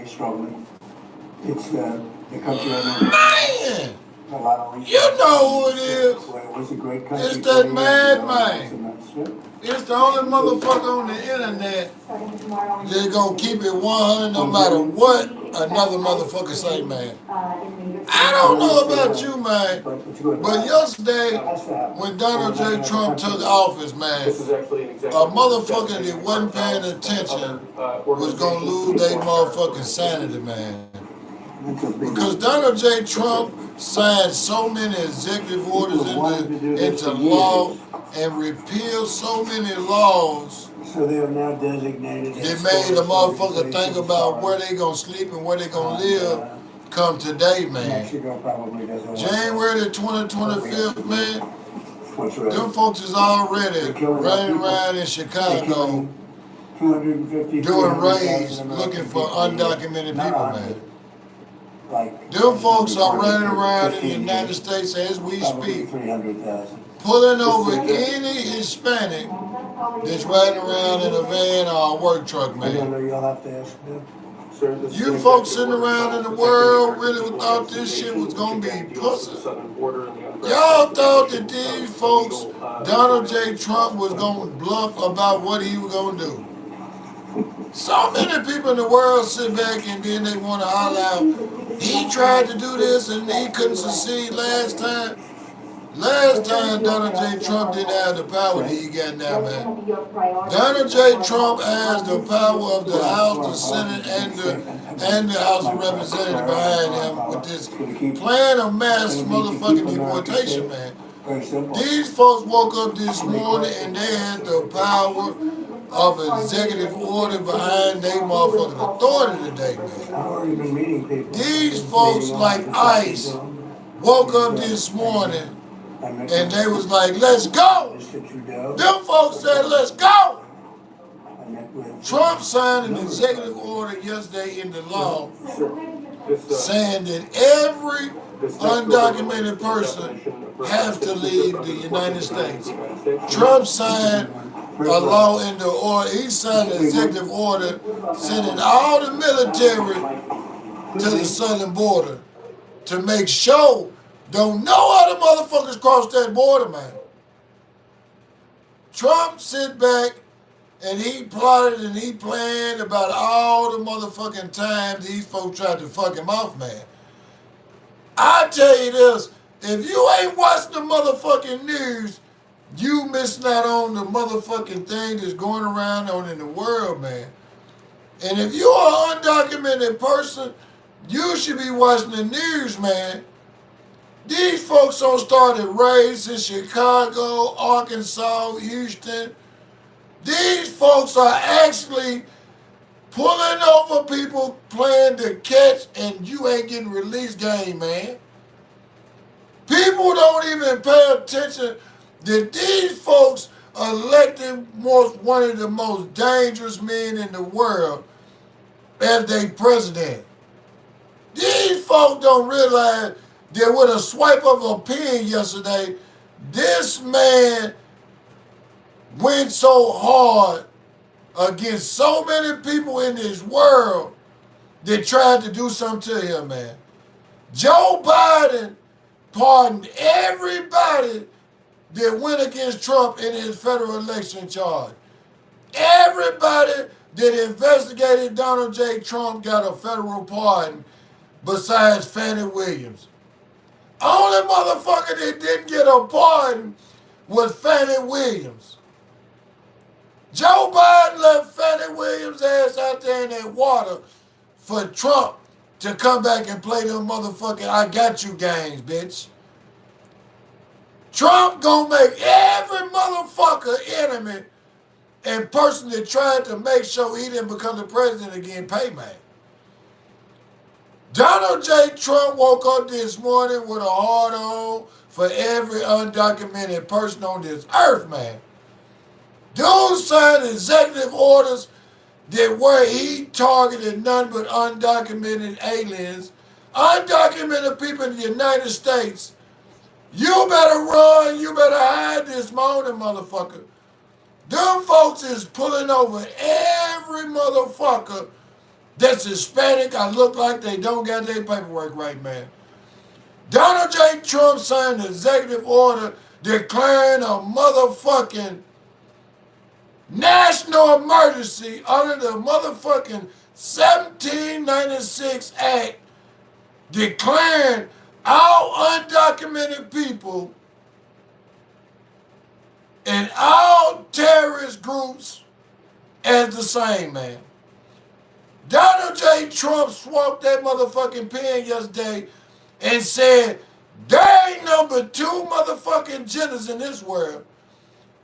is struggling. It's the country I Man! know. A lot of You know who it is. Where it was a great country. It's that madman. It's the only motherfucker on the internet that's gonna keep it 100 no matter what another motherfucker say, man. I don't know about you, man, but yesterday when Donald J. Trump took office, man, a motherfucker that wasn't paying attention was gonna lose their motherfucking sanity, man. Because Donald J. Trump signed so many executive orders into law and repealed so many laws. So they are now designated. They made a motherfucker think about where they gonna sleep and where they gonna live come today, man. January the 2025th, man. Them folks is already running around in Chicago doing raids looking for undocumented people, man. Them folks are running around in the United States as we speak, pulling over any Hispanic that's riding around in a van or a work truck, man. You folks sitting around in the world really thought this shit was gonna be pussy. Y'all thought that these folks, Donald J. Trump, was gonna bluff about what he was gonna do. So many people in the world sit back and then they want to holler out, he tried to do this and he couldn't succeed last time. Last time Donald J. Trump didn't have the power that he got now, man. Donald J. Trump has the power of the House, the Senate, and the House of Representatives behind him with this plan of mass motherfucking deportation, man. These folks woke up this morning and they had the power of executive order behind their motherfucking authority today, man. These folks like ICE woke up this morning and they was like, let's go. Them folks said, let's go. Trump signed an executive order yesterday into law saying that every undocumented person has to leave the United States. Trump signed a law into order. He signed an executive order sending all the military to the southern border to make sure don't know how the motherfuckers cross that border, man. Trump sit back and he plotted and he planned about all the motherfucking times these folks tried to fuck him off, man. I tell you this, if you ain't watching the motherfucking news, you missing out on the motherfucking thing that's going around on in the world, man. And if you are an undocumented person, you should be watching the news, man. These folks don't started raids in Chicago, Arkansas, Houston. These folks are actually pulling over people playing the catch and you ain't getting released game, man. People don't even pay attention that these folks elected one of the most dangerous men in the world as their president. These folks don't realize that with a swipe of a pen yesterday, this man went so hard against so many people in this world that tried to do something to him, man. Joe Biden pardoned everybody that went against Trump in his federal election charge. Everybody that investigated Donald J. Trump got a federal pardon besides Fannie Williams. Only motherfucker that didn't get a pardon was Fannie Williams. Joe Biden left Fannie Williams' ass out there in that water for Trump to come back and play them motherfucking I got you games, bitch. Trump gonna make every motherfucker enemy and person that tried to make sure he didn't become the president again pay, man. Donald J. Trump woke up this morning with a hard on for every undocumented person on this earth, man. Dude signed executive orders that where he targeted none but undocumented aliens, undocumented people in the United States. You better run, you better hide this morning, motherfucker. Them folks is pulling over every motherfucker that's Hispanic or look like they don't got their paperwork right, man. Donald J. Trump signed an executive order declaring a motherfucking national emergency under the motherfucking 1796 Act, declaring all undocumented people and all terrorist groups as the same, man. Donald J. Trump swapped that motherfucking pen yesterday and said, there ain't number two motherfucking genders in this world.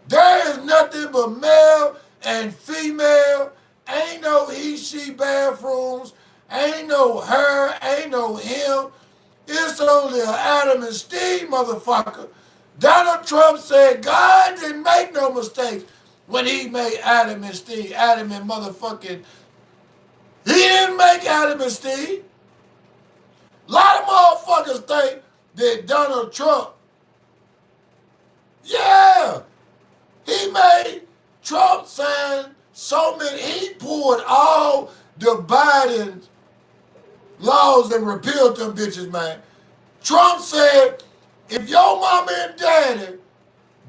There is nothing but male and female. Ain't no he, she bathrooms. Ain't no her, ain't no him. It's only an Adam and Steve motherfucker. Donald Trump said God didn't make no mistakes when he made Adam and Steve. Adam and motherfucking... He didn't make Adam and Steve. A lot of motherfuckers think that Donald Trump, yeah, he made Trump sign so many, he pulled all the Biden laws and repealed them bitches, man. Trump said, if your mama and daddy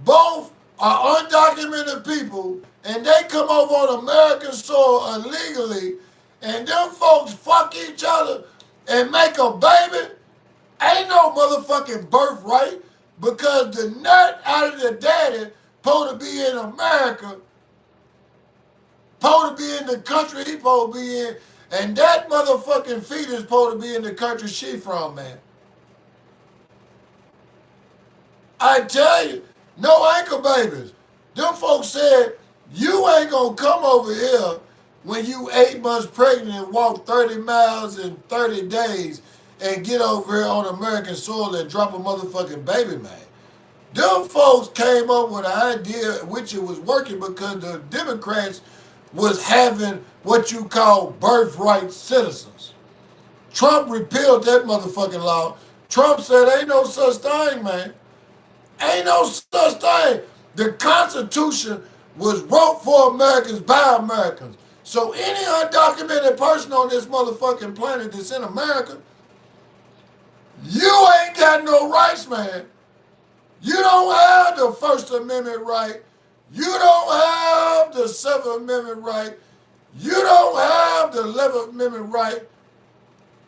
both are undocumented people and they come over on American soil illegally and them folks fuck each other and make a baby, ain't no motherfucking birthright because the nut out of the daddy supposed to be in America, supposed to be in the country he supposed to be in, and that motherfucking fetus supposed to be in the country she from, man. I tell you, no ankle babies. Them folks said, you ain't gonna come over here when you 8 months pregnant and walk 30 miles in 30 days and get over here on American soil and drop a motherfucking baby, man. Them folks came up with an idea which it was working because the Democrats was having what you call birthright citizens. Trump repealed that motherfucking law. Trump said ain't no such thing, man. Ain't no such thing. The Constitution was wrote for Americans by Americans. So any undocumented person on this motherfucking planet that's in America, you ain't got no rights, man. You don't have the First Amendment right. You don't have the Seventh Amendment right. You don't have the 11th Amendment right.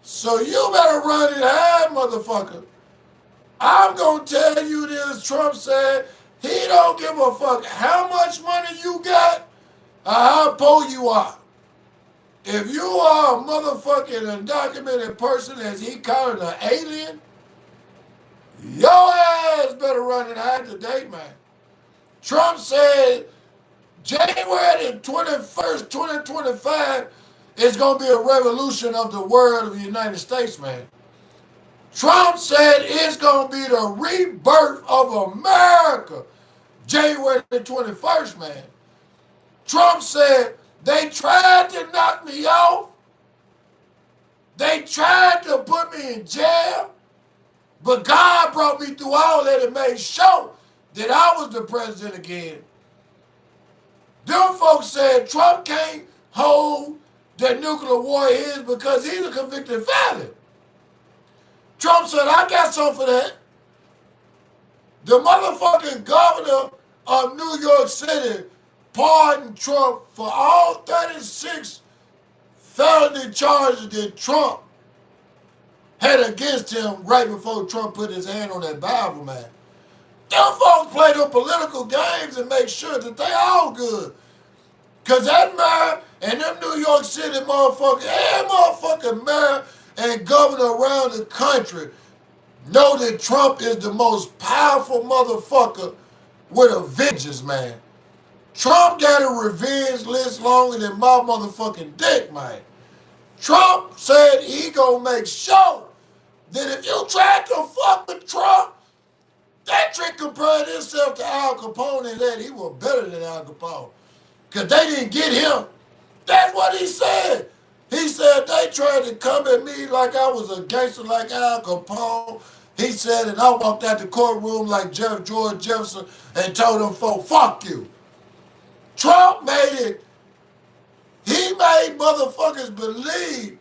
So you better run it high, motherfucker. I'm going to tell you this, Trump said he don't give a fuck how much money you got or how poor you are. If you are a motherfucking undocumented person, as he called it, an alien, your ass better run it high today, man. Trump said January the 21st, 2025 is going to be a revolution of the world of the United States, man. Trump said it's going to be the rebirth of America, January the 21st, man. Trump said they tried to knock me off. They tried to put me in jail. But God brought me through all that and made sure that I was the president again. Them folks said Trump can't hold the nuclear war is because he's a convicted felon. Trump said, I got something for that. The motherfucking governor of New York City pardoned Trump for all 36 felony charges that Trump had against him right before Trump put his hand on that Bible, man. Them folks play them political games and make sure that they all good. Because that mayor and them New York City motherfuckers, every motherfucking mayor and governor around the country know that Trump is the most powerful motherfucker with a vengeance, man. Trump got a revenge list longer than my motherfucking dick, man. Trump said he gonna make sure that if you try to fuck with Trump, that trick compared himself to Al Capone and that he was better than Al Capone. Because they didn't get him. That's what he said. He said they tried to come at me like I was a gangster like Al Capone. He said, and I walked out the courtroom like George Jefferson and told them folks, fuck you. Trump made it He made motherfuckers believe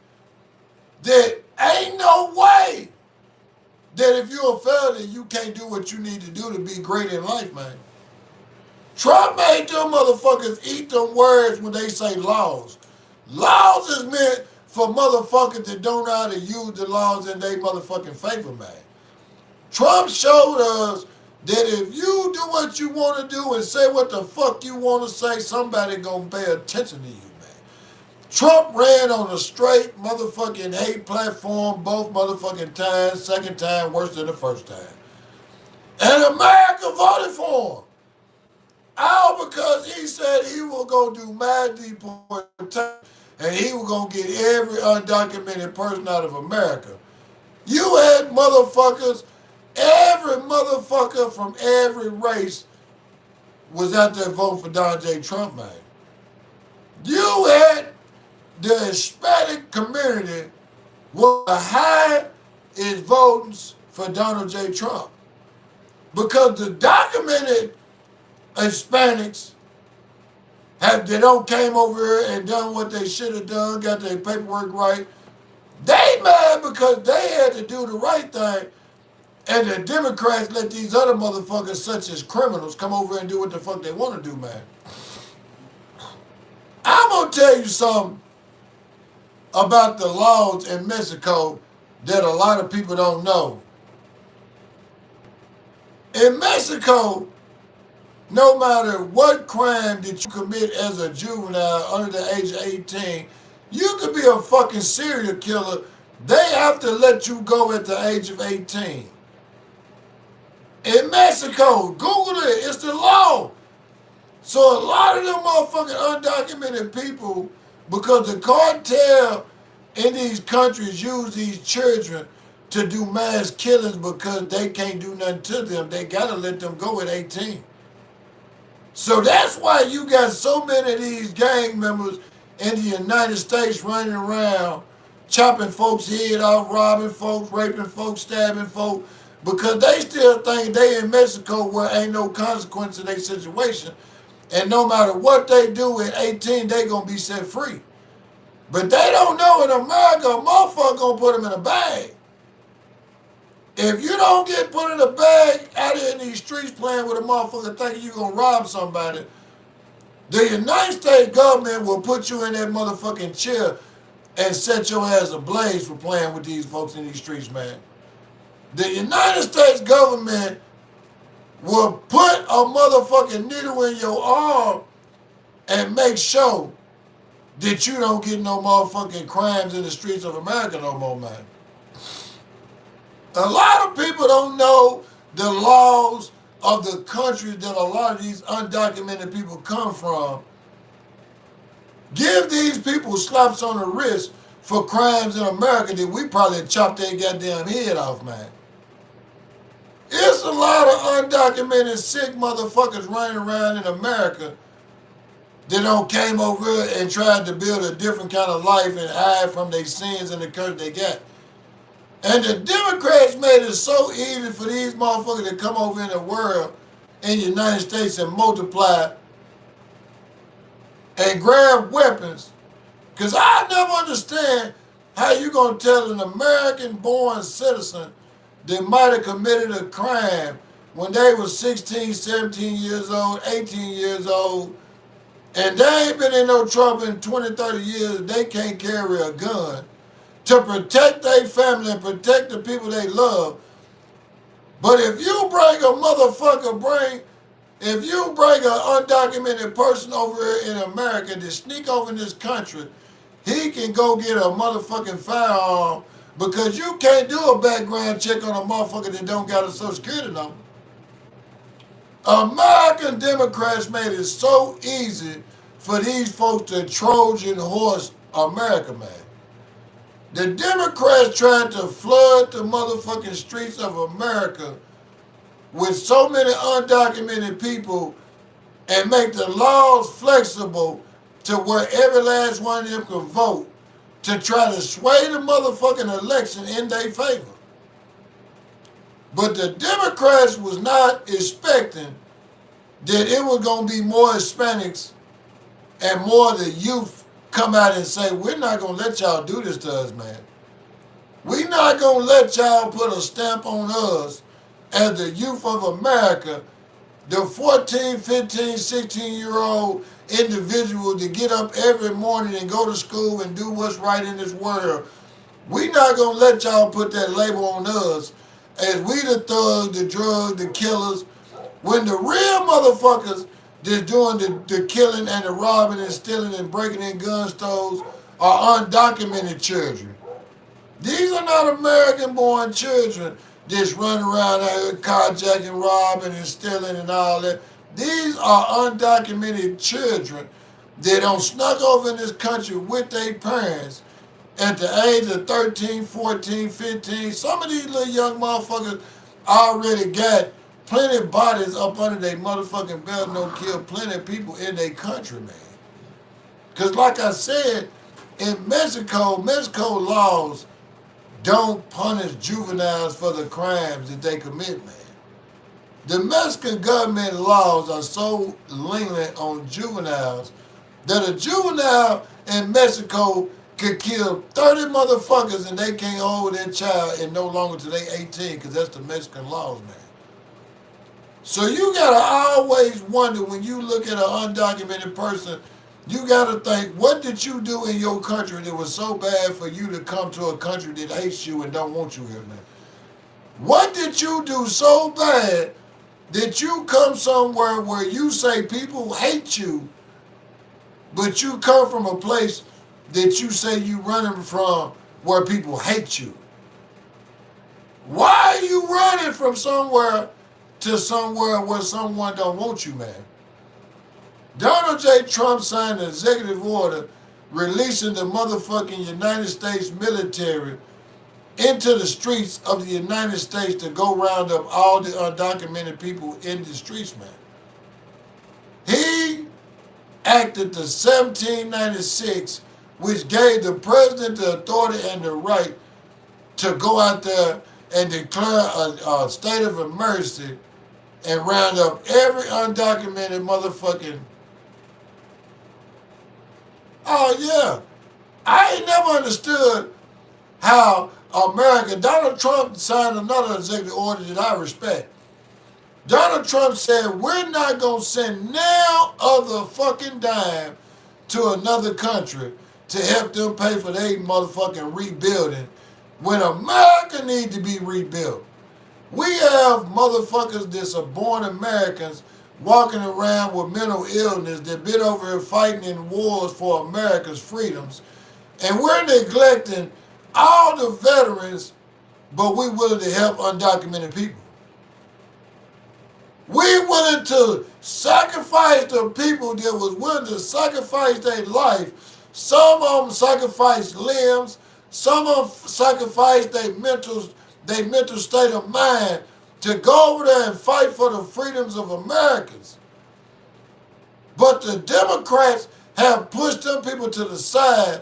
that ain't no way that if you're a felon, you can't do what you need to do to be great in life, man. Trump made them motherfuckers eat them words when they say laws. Laws is meant for motherfuckers that don't know how to use the laws in their motherfucking favor, man. Trump showed us that if you do what you want to do and say what the fuck you want to say, somebody gonna pay attention to you, man. Trump ran on a straight motherfucking hate platform both motherfucking times, second time worse than the first time. And America voted for him. All because he said he was going to do mass deportation and he was going to get every undocumented person out of America. You had motherfuckers, every motherfucker from every race was out there voting for Donald J. Trump, man. You had the Hispanic community was the highest votes for Donald J. Trump. Because the documented Hispanics they don't came over here and done what they should have done, got their paperwork right. They mad because they had to do the right thing, and the Democrats let these other motherfuckers, such as criminals, come over and do what the fuck they want to do, man. I'm gonna tell you something about the laws in Mexico that a lot of people don't know. In Mexico, no matter what crime that you commit as a juvenile under the age of 18, you could be a fucking serial killer. They have to let you go at the age of 18. In Mexico, Google it, it's the law. So a lot of them motherfucking undocumented people, because the cartel in these countries use these children to do mass killings because they can't do nothing to them. They gotta let them go at 18. So that's why you got so many of these gang members in the United States running around, chopping folks' head off, robbing folks, raping folks, stabbing folks, because they still think they in Mexico where ain't no consequence to their situation. And no matter what they do at 18, they gonna be set free. But they don't know in America, a motherfucker gonna put them in a bag. If you don't get put in a bag out here in these streets playing with a motherfucker thinking you gonna rob somebody, the United States government will put you in that motherfucking chair and set your ass ablaze for playing with these folks in these streets, man. The United States government will put a motherfucking needle in your arm and make sure that you don't get no motherfucking crimes in the streets of America no more, man. A lot of people don't know the laws of the countries that a lot of these undocumented people come from. Give these people slaps on the wrist for crimes in America that we probably chop their goddamn head off, man. It's a lot of undocumented sick motherfuckers running around in America that don't came over here and tried to build a different kind of life and hide from their sins and the curse they got. And the Democrats made it so easy for these motherfuckers to come over in the world, in the United States, and multiply and grab weapons. Because I never understand how you going to tell an American-born citizen that might have committed a crime when they were 16, 17 years old, 18 years old, and they ain't been in no trouble in 20, 30 years, they can't carry a gun to protect their family and protect the people they love. But if you bring if you bring an undocumented person over here in America to sneak over in this country, he can go get a motherfucking firearm because you can't do a background check on a motherfucker that don't got a Social Security number. American Democrats made it so easy for these folks to Trojan horse America, man. The Democrats tried to flood the motherfucking streets of America with so many undocumented people and make the laws flexible to where every last one of them can vote to try to sway the motherfucking election in their favor. But the Democrats was not expecting that it was going to be more Hispanics and more of the youth come out and say, we're not going to let y'all do this to us, man. We're not going to let y'all put a stamp on us as the youth of America, the 14, 15, 16-year-old individual to get up every morning and go to school and do what's right in this world. We're not going to let y'all put that label on us as we the thugs, the drugs, the killers, when the real motherfuckers that's doing the killing and the robbing and stealing and breaking in gun stores are undocumented children. These are not American-born children just running around out here carjacking, robbing, and stealing and all that. These are undocumented children that don't snuck over in this country with their parents at the age of 13, 14, 15. Some of these little young motherfuckers already got plenty of bodies up under their motherfucking belt, no kill plenty of people in their country, man. Because like I said, in Mexico laws don't punish juveniles for the crimes that they commit, man. The Mexican government laws are so lenient on juveniles that a juvenile in Mexico could kill 30 motherfuckers and they can't hold their child and no longer till they 18 because that's the Mexican laws, man. So you gotta always wonder when you look at an undocumented person, you gotta think, what did you do in your country that was so bad for you to come to a country that hates you and don't want you here, man? What did you do so bad that you come somewhere where you say people hate you, but you come from a place that you say you running from where people hate you? Why are you running from somewhere to somewhere where someone don't want you, man? Donald J. Trump signed an executive order releasing the motherfucking United States military into the streets of the United States to go round up all the undocumented people in the streets, man. He acted the 1796, which gave the president the authority and the right to go out there and declare a state of emergency and round up every undocumented motherfucking. Oh yeah, I ain't never understood how America. Donald Trump signed another executive order that I respect. Donald Trump said we're not gonna send now other fucking dime to another country to help them pay for their motherfucking rebuilding when America needs to be rebuilt. We have motherfuckers that's are born Americans walking around with mental illness that been over here fighting in wars for America's freedoms. And we're neglecting all the veterans, but we're willing to help undocumented people. We're willing to sacrifice the people that was willing to sacrifice their life. Some of them sacrificed limbs. Some of them sacrificed their mental state of mind to go over there and fight for the freedoms of Americans. But the Democrats have pushed them people to the side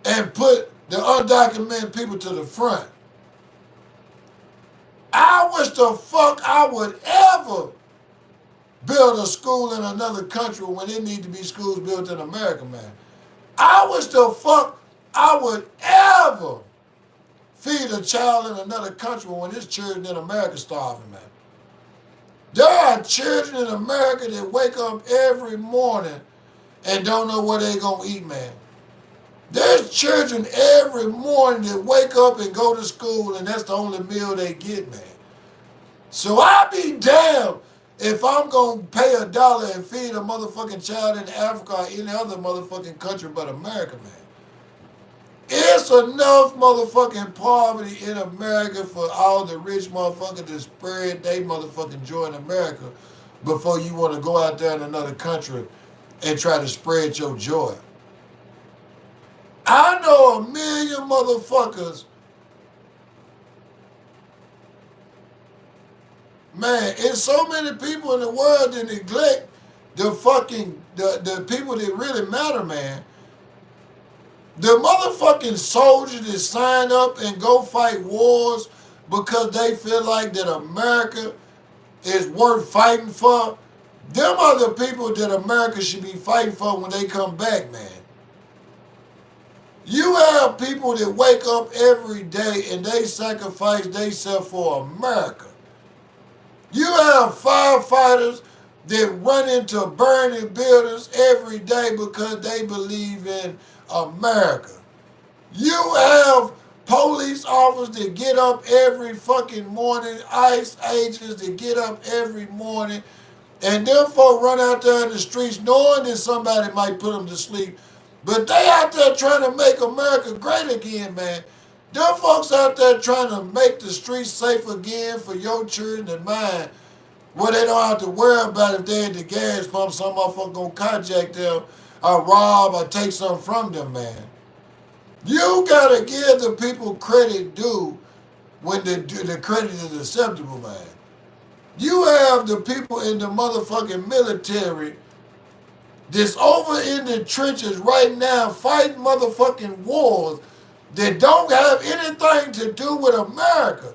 and put the undocumented people to the front. I wish the fuck I would ever build a school in another country when there need to be schools built in America, man. I wish the fuck I would ever feed a child in another country when there's children in America starving, man. There are children in America that wake up every morning and don't know what they're going to eat, man. There's children every morning that wake up and go to school and that's the only meal they get, man. So I be damned if I'm going to pay $1 and feed a motherfucking child in Africa or any other motherfucking country but America, man. It's enough motherfucking poverty in America for all the rich motherfuckers to spread their motherfucking joy in America before you want to go out there in another country and try to spread your joy. I know a million motherfuckers. Man, it's so many people in the world that neglect the people that really matter, man. The motherfucking soldiers that sign up and go fight wars because they feel like that America is worth fighting for, them are the people that America should be fighting for when they come back, man. You have people that wake up every day and they sacrifice themselves for America. You have firefighters that run into burning buildings every day because they believe in America. You have police officers that get up every fucking morning, ICE agents that get up every morning, and them folk run out there in the streets knowing that somebody might put them to sleep, but they out there trying to make America great again, man. Them folks out there trying to make the streets safe again for your children and mine, where they don't have to worry about if they at the gas pump, some motherfucker gonna carjack them or rob or take something from them, man. You gotta give the people credit due when the credit is acceptable, man. You have the people in the motherfucking military that's over in the trenches right now fighting motherfucking wars that don't have anything to do with America.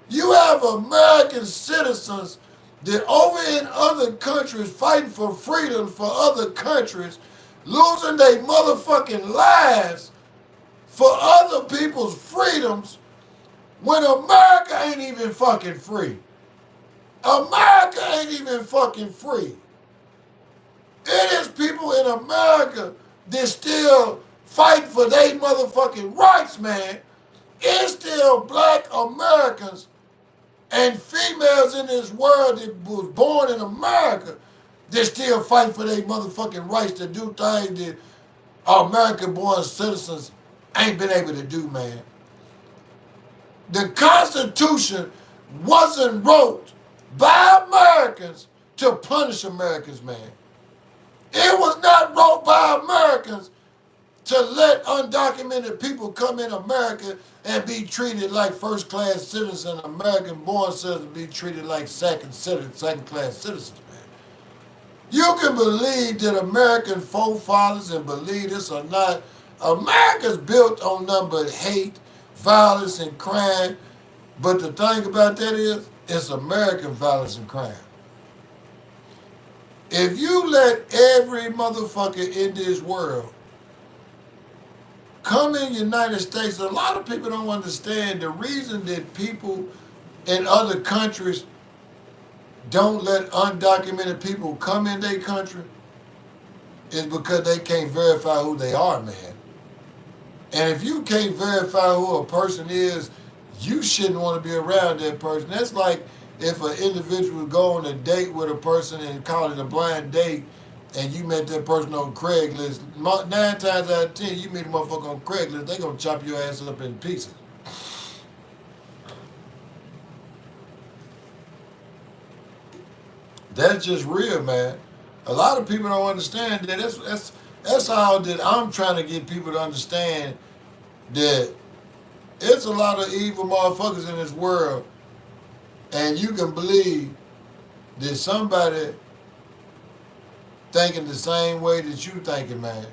You have American citizens that over in other countries fighting for freedom for other countries, losing their motherfucking lives for other people's freedoms when America ain't even fucking free. America ain't even fucking free. It is people in America that still fight for their motherfucking rights, man. It's still black Americans and females in this world that was born in America that still fight for their motherfucking rights to do things that American-born citizens ain't been able to do, man. The Constitution wasn't wrote by Americans to punish Americans, man. It was not wrote by Americans to let undocumented people come in America and be treated like first-class citizens, American-born citizens be treated like second-class citizens, man. You can believe that American forefathers and believe this or not, America's built on nothing but hate, violence, and crime. But the thing about that is, it's American violence and crime. If you let every motherfucker in this world come in the United States, a lot of people don't understand the reason that people in other countries don't let undocumented people come in their country is because they can't verify who they are, man. And if you can't verify who a person is, you shouldn't want to be around that person. That's like if an individual go on a date with a person and call it a blind date, and you met that person on Craigslist, 9 times out of 10, you meet a motherfucker on Craigslist, they gonna chop your ass up in pieces. That's just real, man. A lot of people don't understand that. That's how that I'm trying to get people to understand that it's a lot of evil motherfuckers in this world, and you can believe that somebody thinking the same way that you thinking, man.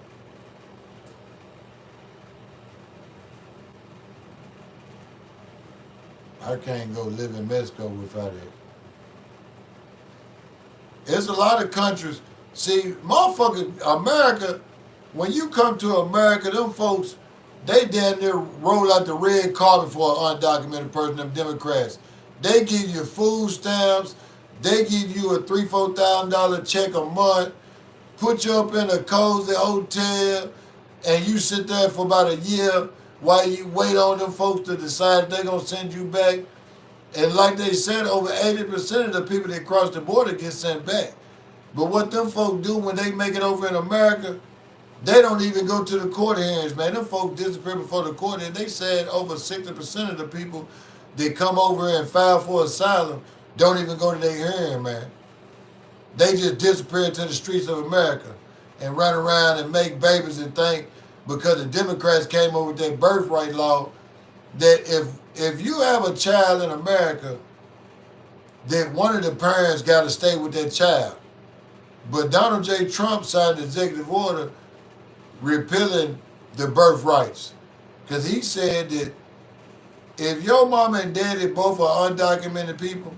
I can't go live in Mexico without it. There's a lot of countries. See, motherfucking America, when you come to America, them folks, they damn near roll out the red carpet for an undocumented person, them Democrats. They give you food stamps. They give you a $3,000-$4,000 check a month, put you up in a cozy hotel, and you sit there for about a year while you wait on them folks to decide if they're going to send you back. And like they said, over 80% of the people that cross the border get sent back. But what them folks do when they make it over in America, they don't even go to the court hearings, man. Them folks disappear before the court hearings. They said over 60% of the people that come over and file for asylum don't even go to their hearing, man. They just disappear into the streets of America and run around and make babies and think because the Democrats came over with their birthright law that if you have a child in America, that one of the parents got to stay with that child. But Donald J. Trump signed an executive order repealing the birthrights. Because he said that if your mama and daddy both are undocumented people,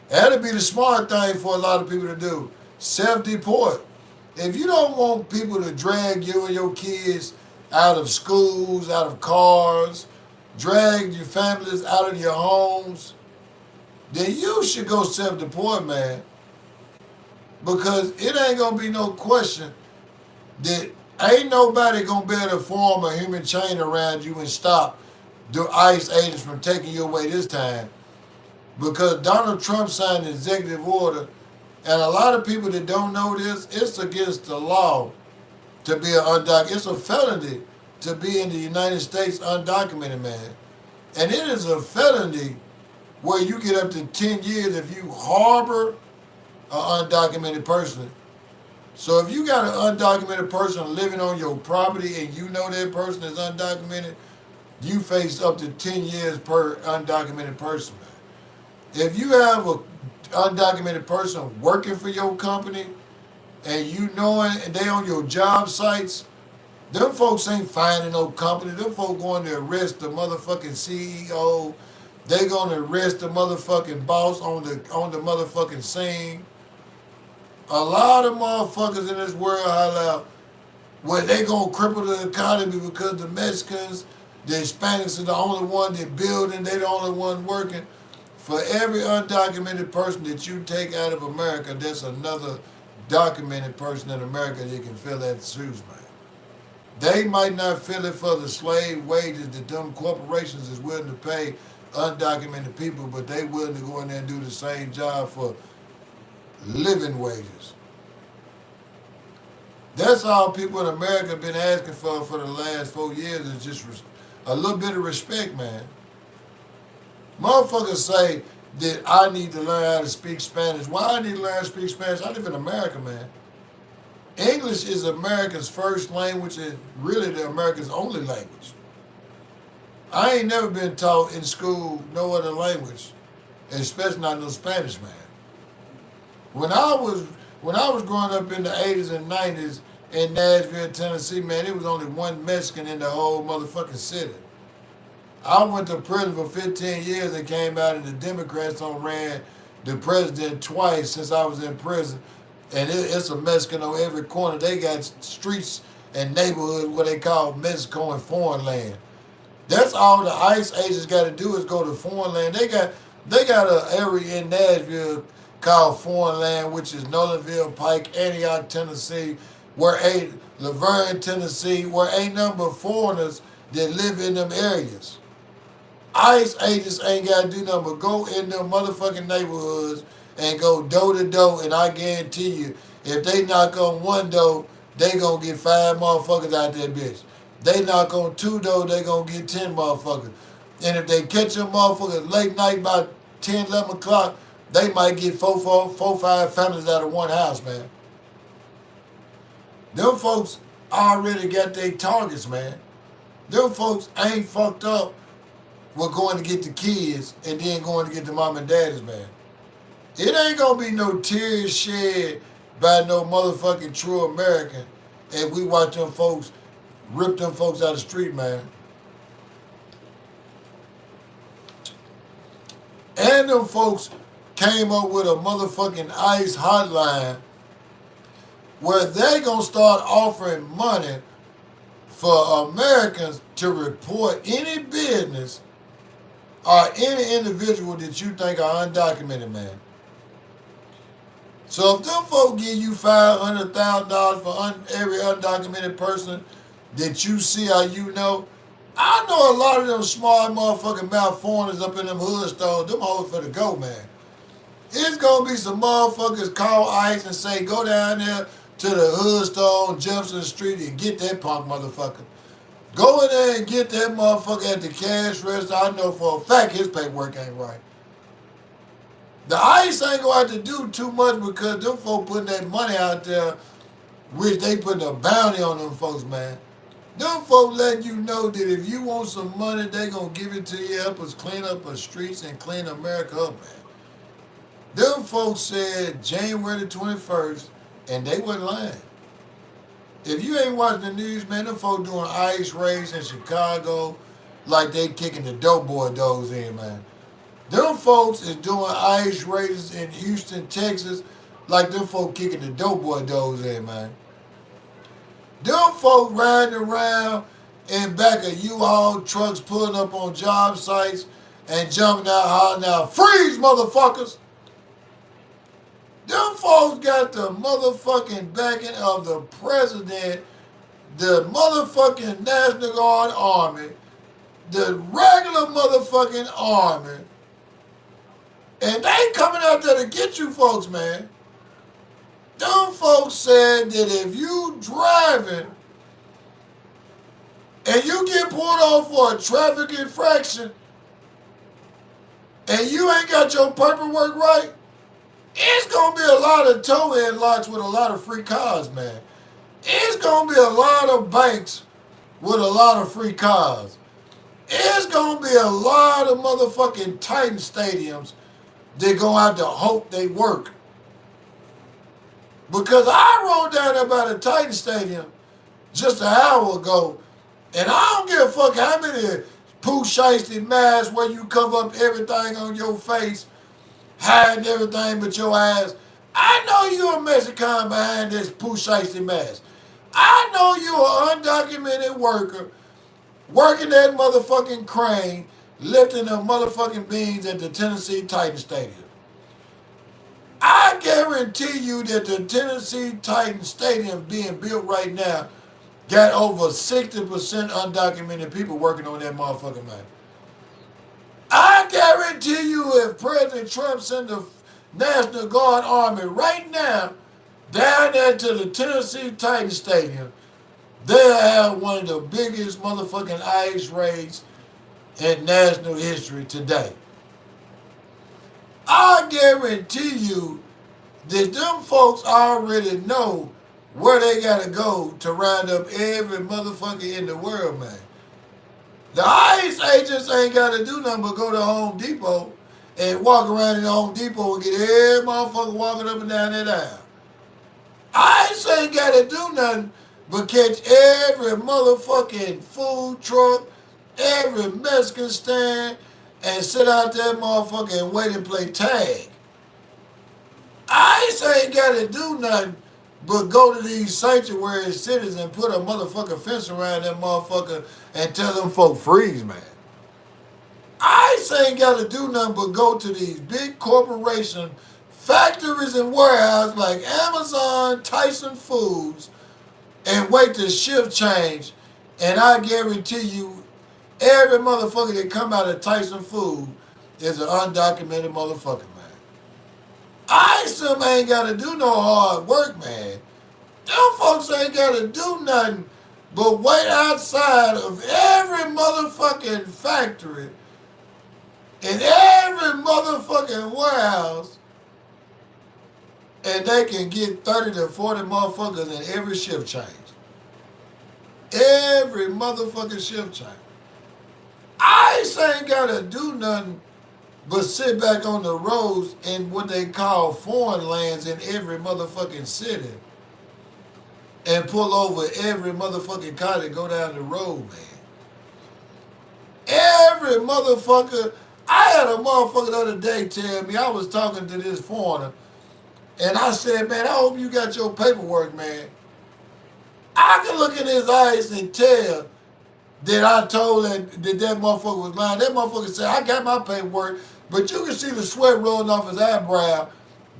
that'd be the smart thing for a lot of people to do. Self-deport. If you don't want people to drag you and your kids out of schools, out of cars, drag your families out of your homes, then you should go self-deploy, man. Because it ain't gonna be no question that ain't nobody gonna be able to form a human chain around you and stop the ICE agents from taking you away this time. Because Donald Trump signed an executive order, and a lot of people that don't know this, it's against the law to be an undocumented. It's a felony to be in the United States undocumented, man. And it is a felony where you get up to 10 years if you harbor an undocumented person. So if you got an undocumented person living on your property and you know that person is undocumented, you face up to 10 years per undocumented person. If you have an undocumented person working for your company and you knowing and they on your job sites, them folks ain't finding no company. Them folks going to arrest the motherfucking CEO. They gonna arrest the motherfucking boss on the motherfucking scene. A lot of motherfuckers in this world holla where they gonna cripple the economy because the Mexicans, the Hispanics are the only one that building, they the only one working. For every undocumented person that you take out of America, there's another documented person in America that can fill that shoes, man. They might not fill it for the slave wages that them corporations is willing to pay undocumented people, but they willing to go in there and do the same job for living wages. That's all people in America have been asking for the last 4 years is just a little bit of respect, man. Motherfuckers say that I need to learn how to speak Spanish. Why I need to learn how to speak Spanish? I live in America, man. English is America's first language and really the America's only language. I ain't never been taught in school no other language, especially not no Spanish, man. When I was growing up in the 80s and 90s in Nashville, Tennessee, man, it was only one Mexican in the whole motherfucking city. I went to prison for 15 years and came out and the Democrats done ran the president twice since I was in prison. And it's a Mexican on every corner. They got streets and neighborhoods what they call Mexico and foreign land. That's all the ICE agents got to do is go to foreign land. They got an area in Nashville called foreign land, which is Nolanville Pike, Antioch, Tennessee, Laverne, Tennessee, where ain't nothing but foreigners that live in them areas. ICE agents ain't got to do nothing but go in them motherfucking neighborhoods and go door to door, and I guarantee you, if they knock on one door, they gonna get 5 motherfuckers out that bitch. They knock on 2 doors, they gonna get 10 motherfuckers. And if they catch them motherfuckers late night about 10, 11 o'clock, they might get 4, 5 families out of one house, man. Them folks already got their targets, man. Them folks ain't fucked up with going to get the kids and then going to get the mom and daddies, man. It ain't gonna be no tears shed by no motherfucking true American if we watch them folks rip them folks out of the street, man. And them folks came up with a motherfucking ICE hotline where they gonna start offering money for Americans to report any business or any individual that you think are undocumented, man. So if them folks give you $500,000 for every undocumented person that you see or you know, I know a lot of them smart motherfucking mouth foreigners up in them hood stores, them hoes for the go, man. It's gonna be some motherfuckers call ICE and say, go down there to the hood store on Jefferson Street and get that punk motherfucker. Go in there and get that motherfucker at the cash register. I know for a fact his paperwork ain't right. The ICE ain't gonna have to do too much because them folks putting that money out there, which they putting a bounty on them folks, man. Them folks letting you know that if you want some money, they gonna give it to you, help us clean up our streets and clean America up, man. Them folks said January the 21st, and they wasn't lying. If you ain't watching the news, man, them folks doing ICE raids in Chicago like they kicking the dope boy doors in, man. Them folks is doing ICE raids in Houston, Texas like them folks kicking the dope boy doors in, man. Them folk riding around in back of U-Haul trucks pulling up on job sites and jumping out hollering out, freeze, motherfuckers! Them folks got the motherfucking backing of the president, the motherfucking National Guard Army, the regular motherfucking army, and they coming out there to get you folks, man. Them folks said that if you driving and you get pulled off for a traffic infraction and you ain't got your paperwork right, it's going to be a lot of tow-in lots with a lot of free cars, man. It's going to be a lot of banks with a lot of free cars. It's going to be a lot of motherfucking Titan stadiums that go out to hope they work. Because I rode down there by the Titan Stadium just an hour ago, and I don't give a fuck how many poo shiesty masks where you cover up everything on your face, hiding everything but your eyes. I know you a Mexican behind this poo shiesty mask. I know you an undocumented worker working that motherfucking crane, lifting the motherfucking beams at the Tennessee Titan Stadium. I guarantee you that the Tennessee Titan Stadium being built right now got over 60% undocumented people working on that motherfucking man. I guarantee you if President Trump sent the National Guard Army right now down there to the Tennessee Titan Stadium, they'll have one of the biggest motherfucking ice raids in national history today. I guarantee you that them folks already know where they gotta go to round up every motherfucker in the world, man. The ICE agents ain't gotta do nothing but go to Home Depot and walk around in Home Depot and get every motherfucker walking up and down that aisle. ICE ain't gotta do nothing but catch every motherfucking food truck, every Mexican stand, and sit out there motherfucker and wait and play tag. ICE ain't gotta do nothing but go to these sanctuary cities and put a motherfucking fence around that motherfucker and tell them folk freeze, man. ICE ain't gotta do nothing but go to these big corporation factories and warehouses like Amazon, Tyson Foods, and wait to shift change. And I guarantee you, every motherfucker that come out of Tyson Food is an undocumented motherfucker, man. ICE ain't gotta do no hard work, man. Them folks ain't gotta do nothing but wait outside of every motherfucking factory in every motherfucking warehouse, and they can get 30 to 40 motherfuckers in every shift change. Every motherfucking shift change. ICE ain't gotta do nothing but sit back on the roads in what they call foreign lands in every motherfucking city and pull over every motherfucking car that go down the road, man. Every motherfucker. I had a motherfucker the other day tell me, I was talking to this foreigner, and I said, man, I hope you got your paperwork, man. I can look in his eyes and tell that I told that motherfucker was lying. That motherfucker said, I got my paperwork, but you can see the sweat rolling off his eyebrow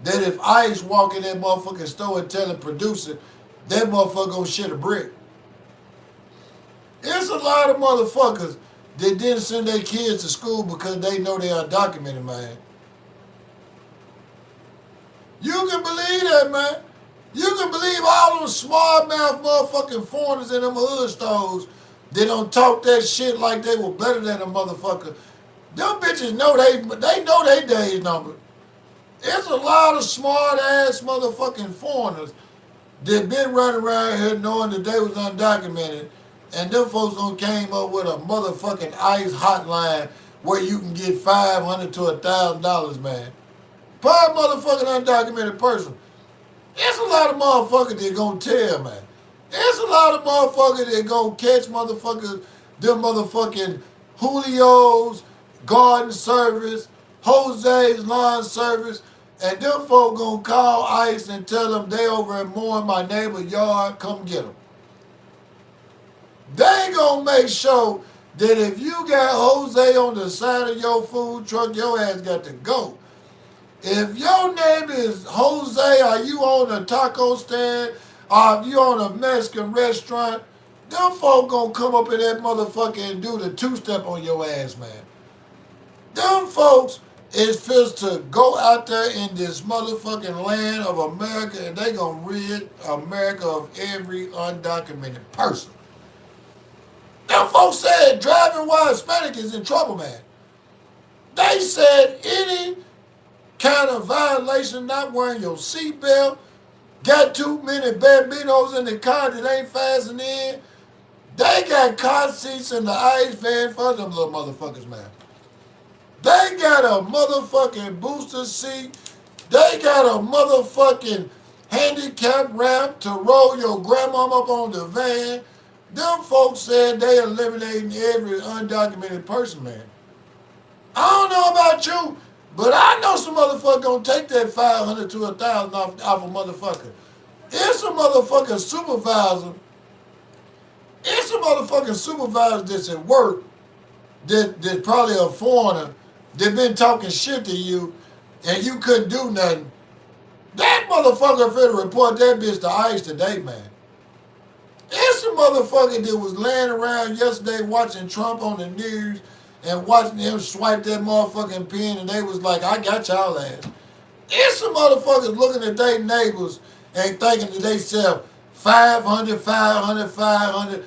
that if ICE walk in that motherfucking store and tell the producer, that motherfucker gonna shit a brick. There's a lot of motherfuckers that didn't send their kids to school because they know they are undocumented, man. You can believe that, man. You can believe all them smart mouth motherfucking foreigners in them hood stores that don't talk that shit like they were better than a motherfucker. Them bitches know they know they days number. There's a lot of smart ass motherfucking foreigners that been running around here knowing that they was undocumented, and them folks done came up with a motherfucking ICE hotline where you can get $500 to $1,000, man. Per motherfucking undocumented person. There's a lot of motherfuckers that gonna tell, man. There's a lot of motherfuckers that gonna catch motherfuckers, them motherfucking Julio's garden service, Jose's lawn service, and them folk gonna call ICE and tell them they over at mowing my neighbor's yard, come get them. they gonna make sure that if you got Jose on the side of your food truck, your ass got to go. If your name is Jose, or you own a taco stand, or if you own a Mexican restaurant, them folk gonna come up in that motherfucker and do the two-step on your ass, man. Them folks is fit to go out there in this motherfucking land of America and they gonna rid America of every undocumented person. Them folks said driving while Hispanic is in trouble, man. They said any kind of violation, not wearing your seatbelt, got too many bambinos in the car that ain't fastened in. They got car seats in the ICE van for them little motherfuckers, man. They got a motherfucking booster seat. They got a motherfucking handicap ramp to roll your grandmama up on the van. Them folks said they eliminating every undocumented person, man. I don't know about you, but I know some motherfucker gonna take that 500 to 1,000 off a motherfucker. It's a motherfucking supervisor. It's a motherfucking supervisor that's at work that's probably a foreigner that been talking shit to you and you couldn't do nothing. That motherfucker finna report that bitch to ICE today, man. It's a motherfucker that was laying around yesterday watching Trump on the news and watching him swipe that motherfucking pen and they was like, I got y'all ass. It's some motherfuckers looking at their neighbors and thinking to themselves, 500, 500, 500.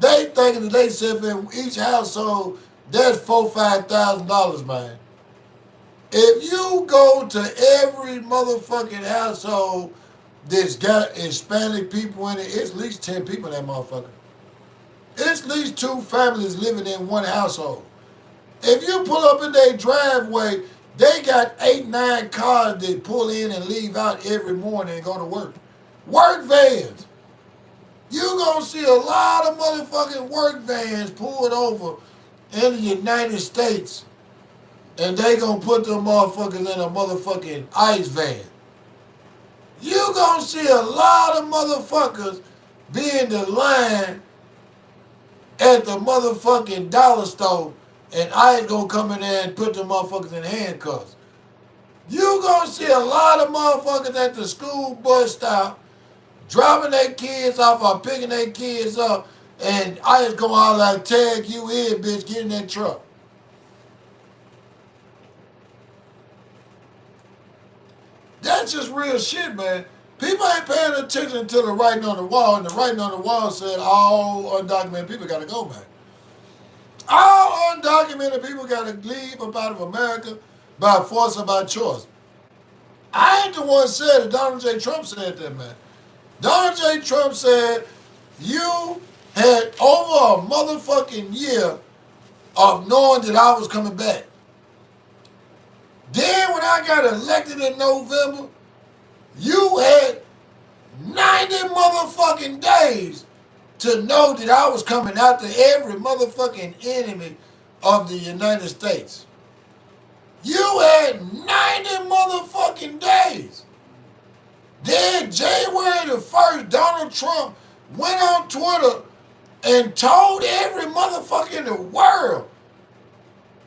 They thinking to themselves in each household, that's $4,000, $5,000, man. If you go to every motherfucking household that's got Hispanic people in it, it's at least 10 people in that motherfucker. It's at least 2 families living in one household. If you pull up in their driveway, they got 8, 9 cars that pull in and leave out every morning and go to work. Work vans. You gonna see a lot of motherfucking work vans pulled over in the United States and they gonna put them motherfuckers in a motherfucking ICE van. You gonna see a lot of motherfuckers be in the line at the motherfucking dollar store and ICE gonna come in there and put them motherfuckers in handcuffs. You gonna see a lot of motherfuckers at the school bus stop dropping their kids off or picking their kids up and ICE gonna all like, tag you in, bitch, get in that truck. That's just real shit, man. People ain't paying attention to the writing on the wall, and the writing on the wall said all undocumented people gotta go, man. All undocumented people gotta leave up out of America by force or by choice. I ain't the one said it. Donald J. Trump said that, man. Donald J. Trump said you had over a motherfucking year of knowing that I was coming back. Then when I got elected in November, you had 90 motherfucking days to know that I was coming after every motherfucking enemy of the United States. You had 90 motherfucking days. Then January the 1st, Donald Trump went on Twitter and told every motherfucker in the world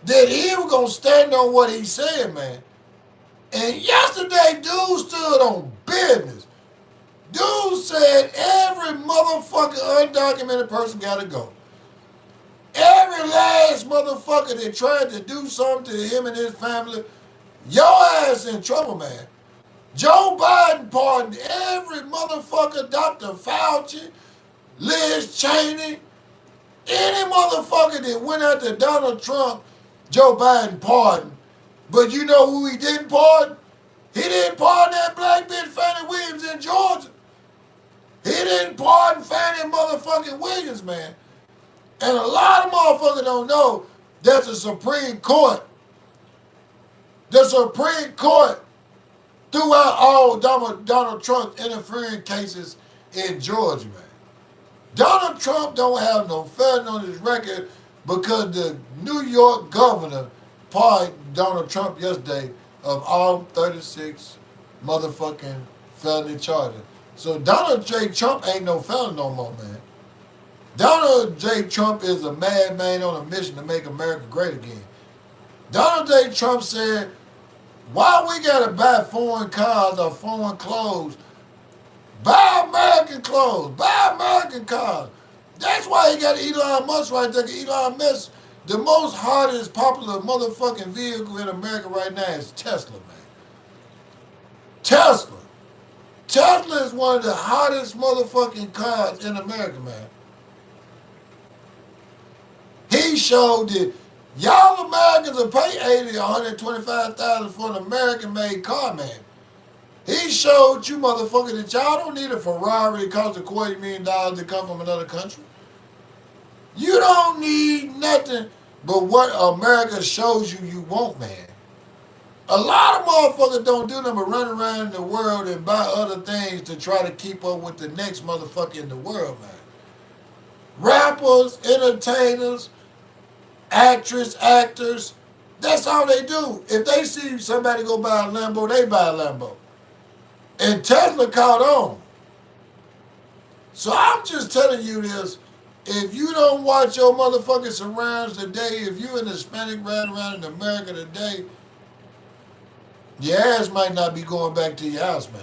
that he was going to stand on what he said, man. And yesterday, dude stood on business. Dude said every motherfucking undocumented person got to go. Every last motherfucker that tried to do something to him and his family, your ass in trouble, man. Joe Biden pardoned every motherfucker, Dr. Fauci, Liz Cheney, any motherfucker that went after Donald Trump, Joe Biden pardoned. But you know who he didn't pardon? He didn't pardon that black bitch Fannie Williams in Georgia. He didn't pardon Fannie motherfucking Williams, man. And a lot of motherfuckers don't know that the Supreme Court threw out all Donald Trump interfering cases in Georgia, man. Donald Trump don't have no felony on his record because the New York governor pardoned Donald Trump yesterday of all 36 motherfucking felony charges. So Donald J. Trump ain't no felon no more, man. Donald J. Trump is a madman on a mission to make America great again. Donald J. Trump said, why we gotta buy foreign cars or foreign clothes? Buy American clothes, buy American cars. That's why he got Elon Musk right there. Elon Musk, the most hottest popular motherfucking vehicle in America right now is Tesla, man. Tesla. Tesla is one of the hottest motherfucking cars in America, man. He showed that y'all Americans will pay 80 or 125,000 for an American-made car, man. He showed you motherfuckers that y'all don't need a Ferrari that costs $250,000 to come from another country. You don't need nothing but what America shows you you want, man. A lot of motherfuckers don't do nothing but run around in the world and buy other things to try to keep up with the next motherfucker in the world, man. Rappers, entertainers, actors, that's all they do. If they see somebody go buy a Lambo, they buy a Lambo. And Tesla caught on. So I'm just telling you this. If you don't watch your motherfucking surrounds today, if you an Hispanic riding around in America today, your ass might not be going back to your house, man.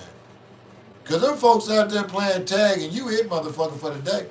Because them folks out there playing tag and you hit motherfucker for the day.